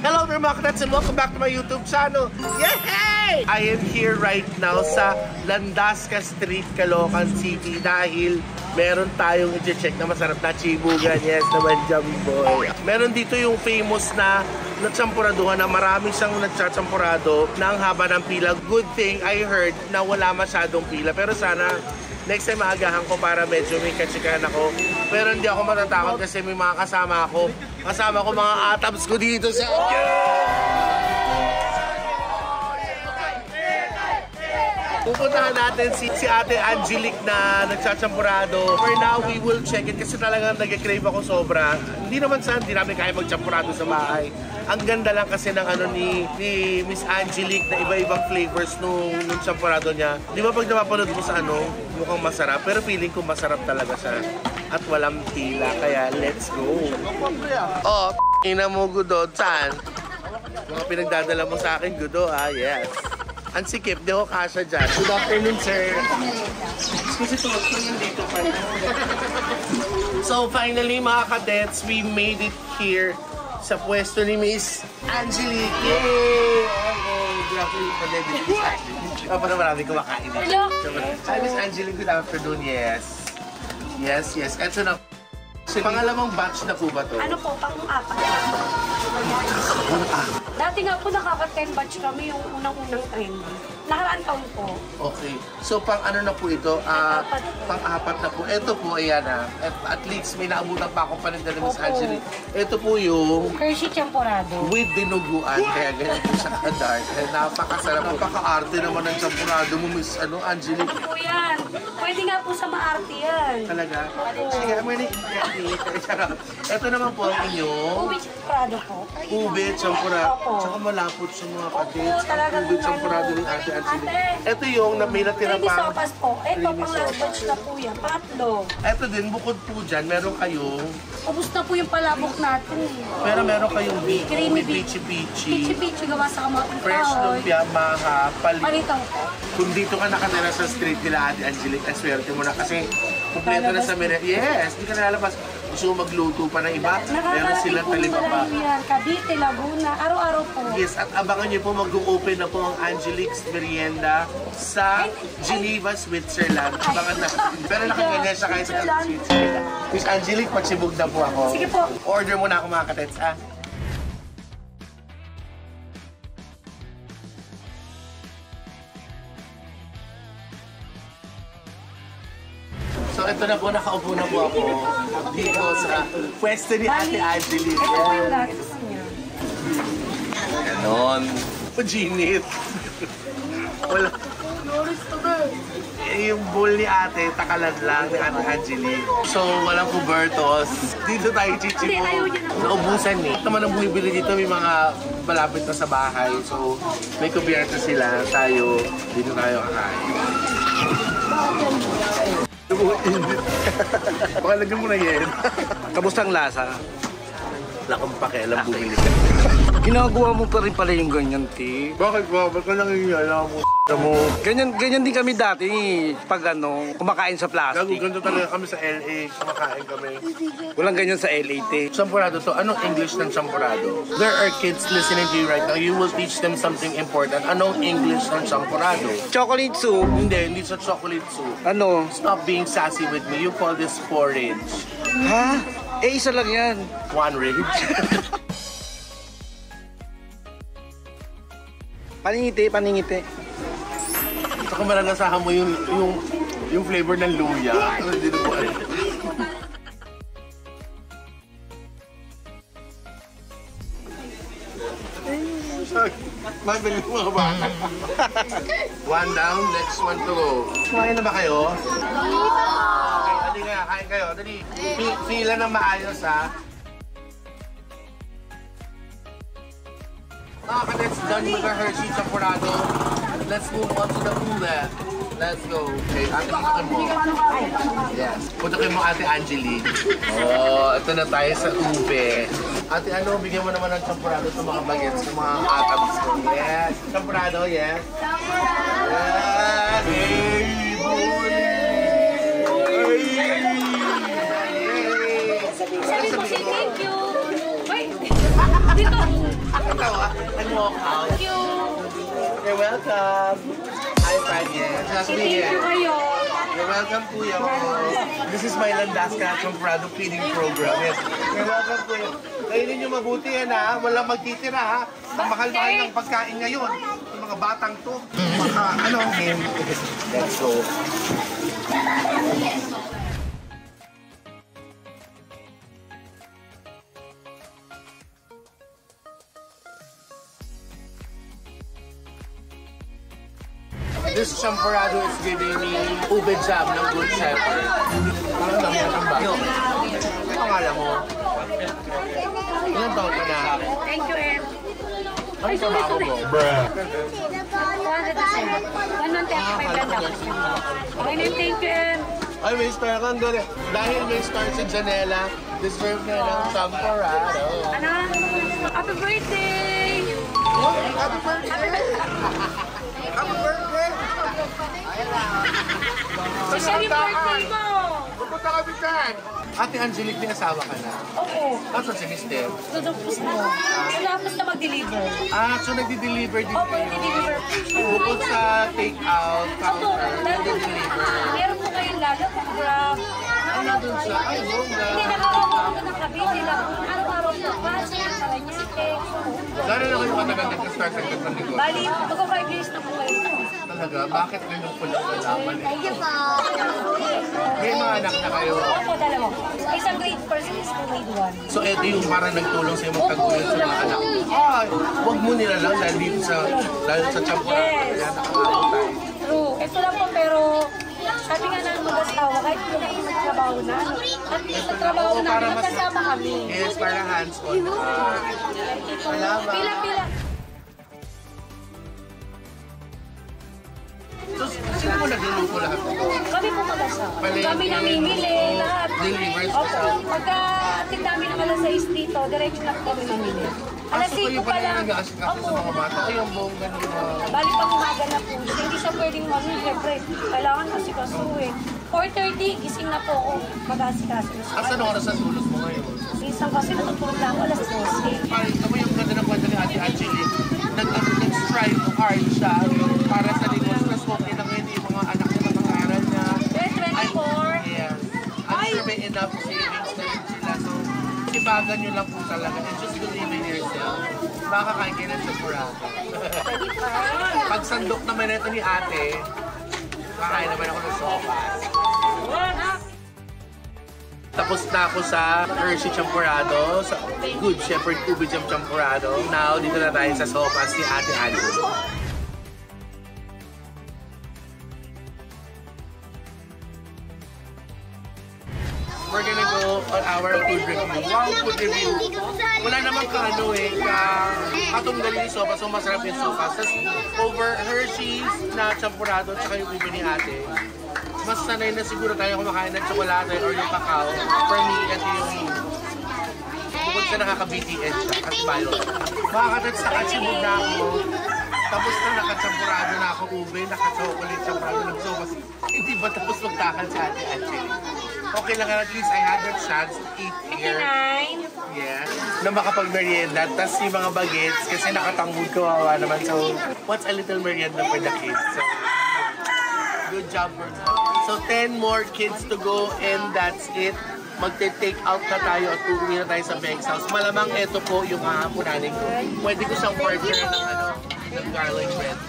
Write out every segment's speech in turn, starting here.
Hello there mga kadets and welcome back to my YouTube channel. Yay! I am here right now sa Landasca Street, Caloocan City dahil meron tayong i-check na masarap na chibugan. Yes naman, Jamboy. Meron dito yung famous na natsampuraduhan na marami siyang nagtsatsampurado na ang haba ng pila. Good thing I heard na wala masyadong pila. Pero sana next time maagahan ko para medyo may katsikahan ako. Pero hindi ako matatakot kasi may mga kasama ako. Kasama ko mga atabs ko dito sa... Pupuntahan natin si Ate Angelique na nagsachampurado. For now, we will check it kasi talagang nag-crave ako sobra. Hindi naman hindi namin kaya magchampurado sa bahay. Ang ganda lang kasi ng ano ni Miss Angelique na iba-ibang flavors nung champurado niya. Di ba pag napapanood mo sa mukhang masarap, pero feeling ko masarap talaga siya. At walang tila, kaya let's go. Oh, ina mo, Gudo, Chan. Mga pinagdadala mo sa akin, Gudo, yes. Ang sikip, di ko kasha dyan. Good afternoon, sir. Excuse ito, dito pa. So finally, mga kadets, we made it here sa pwesto ni Miss Angelique. Yay! Grabe yung pandemic. Para marami kumakain. Hello! Hi, Miss Angelique. Good afternoon. Yes. Yes. Eto na. So, pangalawang batch na po ba to? Ano po, pang-apat. Dati nga po nakaka-10 batch kami yung unang-unang trend. Nakaraan taon po. Okay. So, pang-ano na po ito? Pang-apat na po. Ito po, ayan at least may naabutan pa akong paninda ni Miss Angelique. Ito po yung... Hershey Champurado. With dinuguan. Kaya ganyan po siya ka-dark. Napakasarap. Napaka-arte naman ng champurado mo, Miss Angelique. Ano po yan? Pwede nga po sa maarte yan. Talaga? Sige, ito naman po ang inyong... Ube Champurado po. Ube Champurado. Tsaka malapot sa mga kadets. Ube Champurado ni Ate Angelique. Ito yung may natira Baby pang... sopas po. Ito, pang last batch na po yan. Pangatlo. Ito din, bukod po dyan, meron kayong... Ubus na po yung palabok natin. Pero meron kayong Creamy pichi-pichi. Pichi-pichi gawa sa kamating Fresh lumpia, maha, Palitaw po. Kung dito ka nakatira sa street nila Ate Angelique, ay swerte mo na kasi kumpleto na sa merienda. Yes, hindi ka nalalabas. Gusto mo magluto pa ng iba, meron silang talima pa. Cavite, Laguna, araw-araw po. Yes, at abangan niyo po mag-open na po ang Angelique's Merienda sa Geneva, Switzerland. Abangan na. Pero nakaganyan siya kayo sa Switzerland. Miss Angelique, magsibog na po ako. Sige po. Order muna ako mga katets, So ito na po, nakaupo na po ako dito sa pwesto ni Ate Angelique. Ito po yung dati sa niya. Ganon. Paginit. Wala. Yung bowl ni ate, takalan lang ni Ate Angelique. So, walang kubertos. Dito tayo chichipo. Naubusan eh. Naman ang bumibili dito, may mga malapit na sa bahay. So, may kuberto sila. Tayo, dito tayo kakain. Baka lagyan mo na yan. Kamusta ang lasa? Wala kang pakialam bumili ka. Ginagawa mo pa rin pala yung ganyan, Ti. Bakit ba? Ba't ka nangyayala mo? Ganyan din kami dati pag kumakain sa plastic. Ganito talaga kami sa LA. Kumakain kami. Walang ganyan sa LA, Ti. Champurado to. Anong English ng champurado? There are kids listening to you right now. You will teach them something important. Anong English ng champurado? Chocolate soup. Hindi sa chocolate soup. Ano? Stop being sassy with me. You call this porridge. Ha? Isa lang yan. One rage. Paningiti. Saka malalasahan mo yung flavor ng luya. Hindi na po alam. Mabili mga bata. One down, next one to go. Kumain na ba kayo? Okay, dali nga, kain kayo. Dali. Pila ng maayos, ha? Mga kadets, done with our Hershey Champurado. Let's move on to the ule. Let's go. Okay, ate, putukin mo. Yes. Putukin mo, Ate Angelique. Oh, ito na tayo sa ube. Ate, bigyan mo naman ng champurado sa mga bagets, sa mga atabs ko. Yes. Champurado, yes. Yes. Hey, boy! Sabi mo, say thank you. Wait. Dito. walk out. Thank you. You're welcome. Hi, Frankie. Just me Thank you here. kayo. You're welcome, Kuya. This is my Landaska Champorado feeding program. Yes. You're welcome, Kuya. Kainin nyo mabuti yan, ha? Walang magtitira, ha? Ang mahal-mahal ng pagkain ngayon. Yung mga batang to. Let's go. This champorado is giving me ube jam ng Good Shepherd. Parang dami na ba? Ano pangalan mo? Ilan taon ka na? Thank you, Em. Ano trabaho mo? 135 lang dapat. Okay na, thank you, Em. Ay, may star ka. Dahil may star si Janela, deserve na ng champorado. Ano? Happy birthday! Happy birthday! Happy birthday! Special yung birthday mo! Pupunta kami dyan! Ate Angelique, may asawa ka na. Oo. Nasaan si Mister? Tutupos mo. Tutapos na mag-deliver. So nagdi-deliver din Opo, kayo? nag-deliver po siya. Bukod sa take-out, Opo, counter, nagdi-deliver. meron po kayong lalo kung grab. Ano doon siya? Ay, bongga. Hindi nakakawa ko ng Cavite lang. Araw-araw po. Kasi sa Paranaque. Gano'n na kayo matagal nag-start ng negosyo? Bali, mag-5 years na po kayo. Talaga? Bakit ganun po lang nalaman eh? Thank you po. May mga anak na kayo. Opo, dalawa. Isang grade 1, isang grade 1. So ito yung parang nagtulong sa'yo magtaguyod sa mga anak. Ay, huwag mo nila lang dahil dito sa Champorado. Yes. Kaya nakakaawa tayo. True. Ito lang po pero sabi nga ng mag-asawa, kahit hindi na trabaho na, at least sa trabaho Oo, na, para mas- magkasama kami. Yes, para hands-on. Salamat. Pila-pila. So, sino mo nagluluto lahat ito? Kami po mag-asawa. Palengke, Kami namimili, lahat. delivery Opo. sa- Pagka ating namin ng alas 6 dito, diretso lang kami namimili. Alas So kayo 5 pa pa rin lang. nag-aasikaso sa mga bata. Ay, ang bongga nila. Bali pang umaga na po siya. Hindi siya pwedeng siyempre, kailangan kasi kasuhin. 4:30, gising na po ako. Mag-asikaso. Asan oras ang tulos mo ngayon? Minsan kasi natutulog na ako alas 12. Parang ito mo yung ganda ng kwento ni Ate Angelique. Nag-strive hard siya para sa negosyo. Tapos okay lang ngayon yung mga anak niya mag-aaral na. Yes, 24. Yes. I'm sure may enough savings na rin sila. So, sibagan nyo lang po talaga. And just believe in yourself. Makakain kayo ng champorado. Pag sandok naman ito ni ate, kakain naman ako ng sopas. Tapos na ako sa Hershey Champorado, sa Good Shepherd Ube Jam Champorado. Now, dito na tayo sa sopas ni Ate Angelique. We're gonna go on our food review. Wow, food review. Wala naman ka ano eh, katunggali yung sopas, so masarap yung sopas. Tapos over Hershey's na champorado at saka yung ube ni ate, mas sanay na siguro tayo kumakain ng tsokolate or yung kakao. For me, ito yung bukod sa nakaka-BTS siya, kasi bayo. Makakatats sa kachibog na ako. Tapos na nakachampurado na ako ube, naka-chocolate champurado, nag-sopas. Hindi ba tapos magtakal sa ate actually? Okay lang at least I had the chance to eat here. 9. Yeah. Na makapag-merienda. Tapos yung mga bagets, kasi nakatanggol kawawa naman. So, what's a little merienda for the kids? So, good job for them. So, 10 more kids to go and that's it. Magte-take out na tayo at uuwi na tayo sa Meg's house. Malamang ito po yung hahapunanin ko. Pwede ko siyang partner ng garlic bread.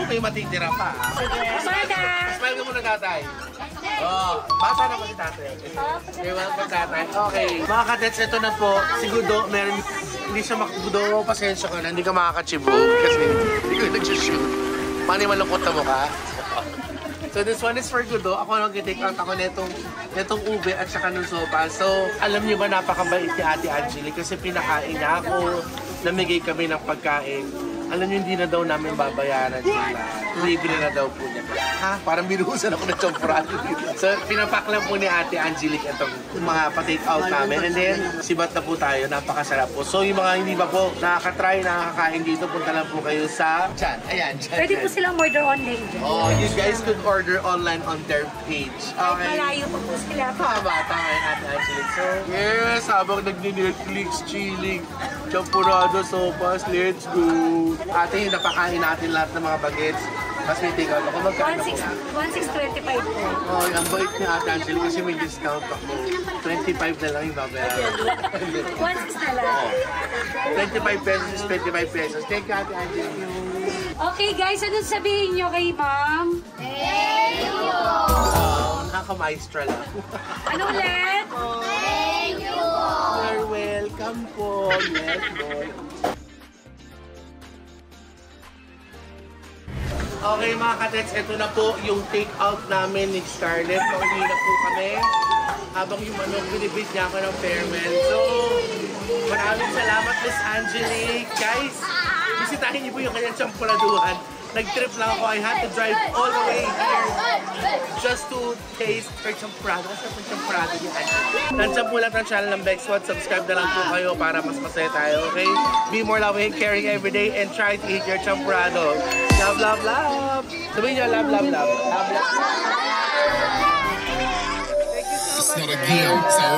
May matitira pa. Smile ka muna, tatay. Oh, bata naman si tatay. You're welcome, tatay. Okay. Mga kadets, ito na po. Si Gudo, meron, hindi siya Gudo, pasensya ka na, hindi ka makakachibog kasi hindi ko nag-shoot. Paano yung malungkot na mukha? So this one is for Gudo. Ako nag-take out ako netong ube at saka ng sopa. So, alam niyo ba, napakabait ni Ate Angelique kasi pinakain niya ako, namigay kami ng pagkain. Alam niyo, hindi na daw namin babayaran sila. Libre na daw po niya. Ha? Parang binuhusan ako ng champurado dito. So, pinapak lang po ni Ate Angelique itong mga pa-take out namin. And then, sibat na po tayo. Napakasarap po. So, yung mga hindi pa po nakaka-try, nakakain dito, punta lang po kayo sa... Diyan. Ayan, dyan. Pwede po silang order online. Oh, you guys could order online on their page. Okay. Malayo pa po sila. Tama yun, Ate Angelique. So, yes, habang nag-Netflix, chilling, champurado, sopas, let's go. Ate, napakain natin lahat ng mga bagets. Mas may take out ako. Magkano po? 1,625 po. Oh, ang bait ni Ate Angelique kasi may discount ako. 25 na lang yung babayaran. 1,600 na lang. 25 pesos is 25 pesos. Thank you, Ate Angelique. Okay guys, anong sabihin nyo kay ma'am? Nakaka-maestra lang. Ano ulit? You're welcome po. Yes, boy. Okay mga katets, ito na po yung take-out namin ni Scarlett. Pauwi na po kami. Habang yung manok, binibit niya ako ng Fairman. So, maraming salamat, Miss Angelique. Guys, bisitahin niyo po yung kanyang champuraduhan. Nag-trip lang ako. I had to drive all the way here just to taste her champurado. Kasi po champurado niya. Nandiyan po lang ang channel ng Bexwat. Subscribe na lang po kayo para mas masaya tayo, okay? Be more loving, caring every day, and try to eat your champurado. Love, love, love! Sabihin niyo, love, love, love. Love, love, love. Thank you so much. It's not a game, it's a